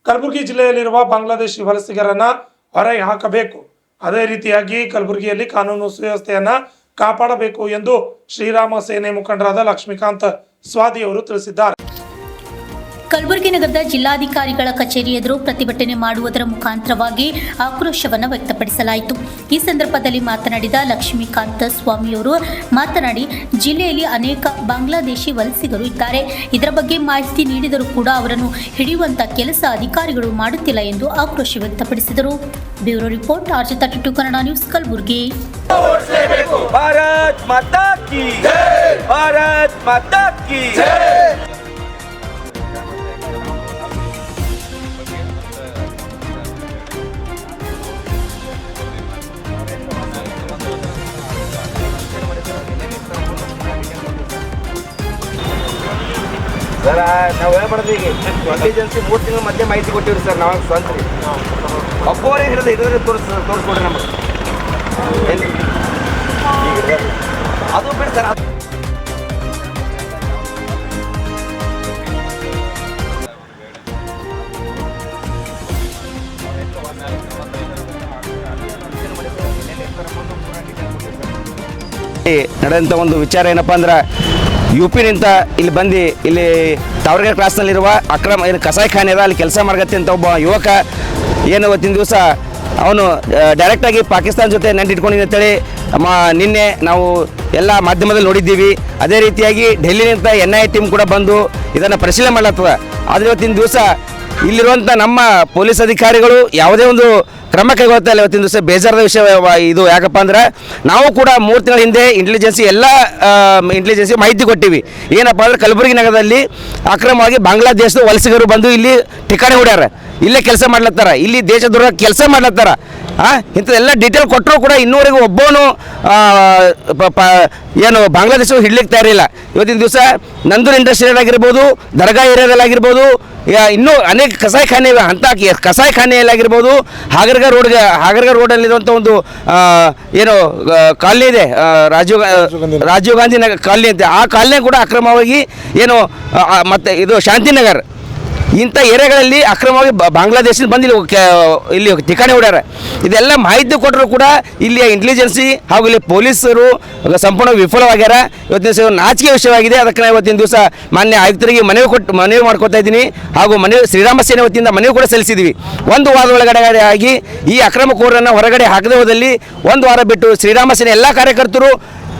ಕಲಬುರಗಿ ಜಿಲ್ಲೆಯಲ್ಲಿರುವ ಬಾಂಗ್ಲಾದೇಶಿ ವಲಸಿಗರನ್ನ ಹೊರಗೆ ಹಾಕಬೇಕು. ಅದೇ ರೀತಿಯಾಗಿ ಕಲಬುರಗಿಯಲ್ಲಿ ಕಾನೂನು ಸುವ್ಯವಸ್ಥೆಯನ್ನ ಕಾಪಾಡಬೇಕು ಎಂದು ಶ್ರೀರಾಮ ಸೇನೆ ಮುಖಂಡರಾದ ಲಕ್ಷ್ಮೀಕಾಂತ್ ಸ್ವಾದಿ ಅವರು ತಿಳಿಸಿದ್ದಾರೆ. ಕಲಬುರಗಿ ನಗರದ ಜಿಲ್ಲಾಧಿಕಾರಿಗಳ ಕಚೇರಿ ಎದುರು ಪ್ರತಿಭಟನೆ ಮಾಡುವುದರ ಮುಖಾಂತರವಾಗಿ ಆಕ್ರೋಶವನ್ನು ವ್ಯಕ್ತಪಡಿಸಲಾಯಿತು. ಈ ಸಂದರ್ಭದಲ್ಲಿ ಮಾತನಾಡಿದ ಲಕ್ಷ್ಮೀಕಾಂತ ಸ್ವಾಮಿಯವರು ಮಾತನಾಡಿ, ಜಿಲ್ಲೆಯಲ್ಲಿ ಅನೇಕ ಬಾಂಗ್ಲಾದೇಶಿ ವಲಸಿಗರು ಇದ್ದಾರೆ. ಇದರ ಬಗ್ಗೆ ಮಾಹಿತಿ ನೀಡಿದರೂ ಕೂಡ ಅವರನ್ನು ಹಿಡಿಯುವಂತ ಕೆಲಸ ಅಧಿಕಾರಿಗಳು ಮಾಡುತ್ತಿಲ್ಲ ಎಂದು ಆಕ್ರೋಶ ವ್ಯಕ್ತಪಡಿಸಿದರು. Bureau report, RJ32 Kannada news, Kalaburagi. Bharat Mata ಕೀ ಜೈ, ಭಾರತ್ ಮಾತಾ ಕೀ ಜೈ. ಸರ್, ನಾವು ಹೇಳ್ಬಾರ್ದು. ಈಗ ಇಂಟೆಲಿಜೆನ್ಸಿ 3 ತಿಂಗಳ ಮಧ್ಯೆ ಮಾಹಿತಿ ಕೊಟ್ಟಿವ್ರಿ ಸರ್. ನಾವು ಸ್ವಂತ ರೀ ಒಬ್ಬರೇ ಹಿಡಿದು ಇದ್ರೆ ತೋರಿಸ್ಕೊಡ್ರಿ ನಮಗೆ. ಅದು ಬಿಡಿ ಸರ್. ನಡೆದಂಥ ಒಂದು ವಿಚಾರ ಏನಪ್ಪ ಅಂದ್ರೆ, UP-ನಿಂದ ಇಲ್ಲಿ ಬಂದು ಇಲ್ಲಿ ತಾವರ್ಗೆರೆ ಕ್ಲಾಸ್ನಲ್ಲಿರುವ ಅಕ್ರಮ ಏನು ಕಸಾಯಿಖಾನೆ ಅದ ಅಲ್ಲಿ ಕೆಲಸ ಮಾಡಗತ್ತೆ ಅಂತ ಒಬ್ಬ ಯುವಕ ಏನು ಇವತ್ತಿನ ದಿವಸ ಅವನು ಡೈರೆಕ್ಟಾಗಿ ಪಾಕಿಸ್ತಾನ ಜೊತೆ ನಂಟಿಟ್ಕೊಂಡಿದ್ದೀನಿ ಅಂತೇಳಿ ನಿನ್ನೆ ನಾವು ಎಲ್ಲ ಮಾಧ್ಯಮದಲ್ಲಿ ನೋಡಿದ್ದೀವಿ. ಅದೇ ರೀತಿಯಾಗಿ ಡೆಲ್ಲಿನಿಂದ NIA ಟೀಮ್ ಕೂಡ ಬಂದು ಇದನ್ನು ಪರಿಶೀಲನೆ ಮಾಡಲಾಗ್ತದೆ. ಆದರೆ ಇವತ್ತಿನ ದಿವಸ ಇಲ್ಲಿರುವಂಥ ನಮ್ಮ ಪೊಲೀಸ್ ಅಧಿಕಾರಿಗಳು ಯಾವುದೇ ಒಂದು ಕ್ರಮ ಕೈಗೊಳ್ತಾ ಇಲ್ಲ. ಇವತ್ತಿನ ದಿವಸ ಬೇಜಾರದ ವಿಷಯ ಇದು. ಯಾಕಪ್ಪ ಅಂದ್ರೆ ನಾವು ಕೂಡ 3 ತಿಂಗಳ ಹಿಂದೆ ಇಂಟೆಲಿಜೆನ್ಸಿ ಮಾಹಿತಿ ಕೊಟ್ಟಿವಿ. ಏನಪ್ಪ ಅಂದ್ರೆ, ಕಲಬುರಗಿ ನಗರದಲ್ಲಿ ಅಕ್ರಮವಾಗಿ ಬಾಂಗ್ಲಾದೇಶದ ವಲಸಿಗರು ಬಂದು ಇಲ್ಲಿ ಠಿಕಾಣಿ ಹೊಡ್ಯಾರ, ಇಲ್ಲೇ ಕೆಲಸ ಮಾಡ್ಲತ್ತಾರ, ಇಲ್ಲಿ ದೇಶದ್ರೋಹ ಕೆಲಸ ಮಾಡ್ಲತ್ತಾರ. ಇಂಥದ್ದೆಲ್ಲ ಡೀಟೇಲ್ ಕೊಟ್ಟರು ಕೂಡ ಇನ್ನೂವರೆಗೂ ಒಬ್ಬನು ಏನು ಬಾಂಗ್ಲಾದೇಶ ಹಿಡ್ಲಿಕ್ಕೆ ತಯಾರಿಲ್ಲ. ಇವತ್ತಿನ ದಿವಸ ನಂದೂರ್ ಇಂಡಸ್ಟ್ರಿಯಲ್ ಆಗಿರ್ಬೋದು, ದರ್ಗಾ ಏರಿಯಾದಲ್ಲಾಗಿರ್ಬೋದು, ಇನ್ನೂ ಅನೇಕ ಕಸಾಯಿಖಾನೆ ಇವೆ. ಅಂಥ ಕಸಾಯಿಖಾನೆಯಲ್ಲಾಗಿರ್ಬೋದು, ಹಾಗರ್ಗ ರೋಡಲ್ಲಿರುವಂಥ ಒಂದು ಏನು ಕಾಲನಿ ಇದೆ, ರಾಜೀವ್ ಗಾಂಧಿ ಕಾಲನಿ ಅಂತ. ಆ ಕಾಲನಿ ಕೂಡ ಅಕ್ರಮವಾಗಿ ಏನು ಮತ್ತು ಇದು ಶಾಂತಿನಗರ್ ಇಂಥ ಏರಿಯಾಗಳಲ್ಲಿ ಅಕ್ರಮವಾಗಿ ಬಾಂಗ್ಲಾದೇಶದಿಂದ ಬಂದು ಇಲ್ಲಿ ಠಿಕಾಣಿ ಹೊಡ್ಯಾರ. ಇದೆಲ್ಲ ಮಾಹಿತಿ ಕೊಟ್ಟರು ಕೂಡ ಇಲ್ಲಿಯ ಇಂಟೆಲಿಜೆನ್ಸಿ ಹಾಗೂ ಇಲ್ಲಿ ಪೊಲೀಸರು ಸಂಪೂರ್ಣ ವಿಫಲವಾಗ್ಯಾರ. ಇವತ್ತಿನ ದಿವಸ ನಾಚಿಕೆ ವಿಷಯವಾಗಿದೆ. ಅದಕ್ಕೆ ನಾವು ಇವತ್ತಿನ ದಿವಸ ಮಾನ್ಯ ಆಯುಕ್ತರಿಗೆ ಮನವಿ ಮಾಡ್ಕೊತಾ ಇದ್ದೀನಿ. ಹಾಗೂ ಶ್ರೀರಾಮ ಸೇನೆ ವತಿಯಿಂದ ಮನವಿ ಕೂಡ ಸಲ್ಲಿಸಿದ್ವಿ. 1 ವಾರದ ಒಳಗಡೆ ಆಗಿ ಈ ಅಕ್ರಮಕೋರರನ್ನು ಹೊರಗಡೆ ಹಾಕದೇ ಹೋದಲ್ಲಿ 1 ವಾರ ಬಿಟ್ಟು ಶ್ರೀರಾಮ ಸೇನೆ ಎಲ್ಲ ಕಾರ್ಯಕರ್ತರು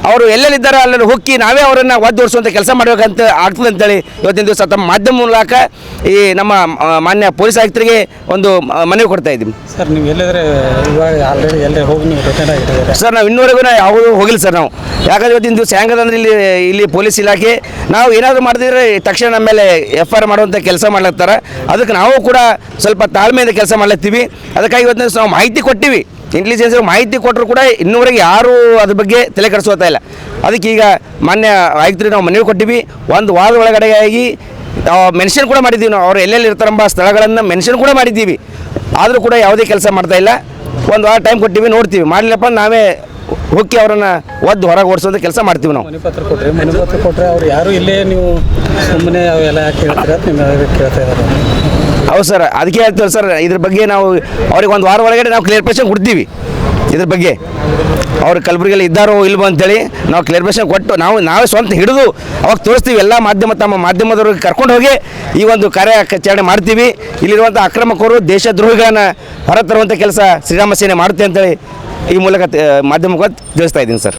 ಅವರು ಎಲ್ಲೆಲ್ಲಿದ್ದಾರೆ ಅಲ್ಲಲ್ಲಿ ಹುಕ್ಕಿ ನಾವೇ ಅವರನ್ನು ಒದ್ದೋಡಿಸುವಂಥ ಕೆಲಸ ಮಾಡಬೇಕಂತ ಆಗ್ತದೆ ಅಂತೇಳಿ ಇವತ್ತಿನ ದಿವಸ ತಮ್ಮ ಮಾಧ್ಯಮ ಮೂಲಕ ಈ ನಮ್ಮ ಮಾನ್ಯ ಪೊಲೀಸ್ ಆಯುಕ್ತರಿಗೆ ಒಂದು ಮನವಿ ಕೊಡ್ತಾ ಇದ್ದೀವಿ. ಸರ್, ನೀವು ಎಲ್ಲಾದರೆ ಇವಾಗ ಆಲ್ರೆಡಿ ಎಲ್ಲೇ ಹೋಗಿ ನೀವು ರಿಟರ್ನ್ ಆಗಿದ್ದೀರಾ? ಸರ್, ನಾವು ಇನ್ನೂವರೆಗೂ ಯಾವುದೂ ಹೋಗಿಲ್ಲ ಸರ್. ನಾವು ಯಾಕಂದರೆ ಇವತ್ತಿನ ದಿವಸ ಹೆಂಗದಂದ್ರೆ ಇಲ್ಲಿ ಪೊಲೀಸ್ ಇಲಾಖೆ ನಾವು ಏನಾದರೂ ಮಾಡಿದ್ರೆ ತಕ್ಷಣ ನಮ್ಮ ಮೇಲೆ FIR ಮಾಡುವಂಥ ಕೆಲಸ ಮಾಡ್ಲತ್ತಾರೆ. ಅದಕ್ಕೆ ನಾವು ಕೂಡ ಸ್ವಲ್ಪ ತಾಳ್ಮೆಯಿಂದ ಕೆಲಸ ಮಾಡ್ಲತ್ತೀವಿ. ಅದಕ್ಕಾಗಿ ಇವತ್ತಿನ ದಿವಸ ನಾವು ಮಾಹಿತಿ ಕೊಟ್ಟಿವಿ. ಇಂಟೆಲಿಜೆನ್ಸ್ ಮಾಹಿತಿ ಕೊಟ್ಟರು ಕೂಡ ಇನ್ನೂವರೆಗೆ ಯಾರೂ ಅದ್ರ ಬಗ್ಗೆ ತಲೆ ಕೆಡಿಸ್ಕೋತಾ ಇಲ್ಲ. ಅದಕ್ಕೆ ಈಗ ಮಾನ್ಯ ಆಯುಕ್ತರಿಗೆ ನಾವು ಮನವಿ ಕೊಟ್ಟಿವಿ. 1 ವಾರದ ಒಳಗಡೆಯಾಗಿ ಮೆನ್ಷನ್ ಕೂಡ ಮಾಡಿದ್ದೀವಿ. ನಾವು ಅವ್ರು ಎಲ್ಲೆಲ್ಲಿ ಇರ್ತಾರೆಂಬ ಸ್ಥಳಗಳನ್ನು ಮೆನ್ಷನ್ ಕೂಡ ಮಾಡಿದ್ದೀವಿ. ಆದರೂ ಕೂಡ ಯಾವುದೇ ಕೆಲಸ ಮಾಡ್ತಾ ಇಲ್ಲ. 1 ವಾರ ಟೈಮ್ ಕೊಟ್ಟಿವಿ, ನೋಡ್ತೀವಿ. ಮಾಡಲಿಲ್ಲಪ್ಪ ನಾವೇ ಹೋಗಿ ಅವರನ್ನು ಒದ್ದು ಹೊರಗೆ ಓಡಿಸೋಂಥ ಕೆಲಸ ಮಾಡ್ತೀವಿ. ನಾವು ಮನೆಪತ್ರ ಕೊಟ್ಟರೆ ಅವ್ರು ಯಾರು ಇಲ್ಲೇ ನೀವು ಸುಮ್ಮನೆ ಅವೆಲ್ಲ ಯಾಕೆ ಹೇಳ್ತೀರ ನಿಮಗೆ ಕೇಳ್ತಾ ಇದ್ದಾರೆ? ಹೌದು ಸರ್, ಅದಕ್ಕೆ ಹೇಳ್ತೀವಿ ಸರ್. ಇದ್ರ ಬಗ್ಗೆ ನಾವು ಅವ್ರಿಗೆ 1 ವಾರ ಒಳಗಡೆ ನಾವು ಕ್ಲಿಯರ್ಫಿಕೇಷನ್ ಕೊಡ್ತೀವಿ. ಇದ್ರ ಬಗ್ಗೆ ಅವ್ರು ಕಲಬುರಗಿಯಲ್ಲಿ ಇದ್ದಾರೋ ಇಲ್ವೋ ಅಂತೇಳಿ ನಾವು ಕ್ಲಿಯರ್ಫಿಕೇಷನ್ ಕೊಟ್ಟು ನಾವೇ ಸ್ವಂತ ಹಿಡಿದು ಅವಾಗ ತೋರಿಸ್ತೀವಿ. ಎಲ್ಲ ತಮ್ಮ ಮಾಧ್ಯಮದವ್ರಿಗೆ ಕರ್ಕೊಂಡು ಹೋಗಿ ಈ ಒಂದು ಕಾರ್ಯಾಚರಣೆ ಮಾಡ್ತೀವಿ. ಇಲ್ಲಿರುವಂಥ ಅಕ್ರಮಕೋರು ದೇಶದ್ರೋಹಿಗಳನ್ನು ಹೊರತರುವಂಥ ಕೆಲಸ ಶ್ರೀರಾಮ ಸೇನೆ ಮಾಡುತ್ತೆ ಅಂತೇಳಿ ಈ ಮೂಲಕ ಮಾಧ್ಯಮಕ್ಕೆ ತಿಳಿಸ್ತಾ ಇದ್ದೀನಿ ಸರ್.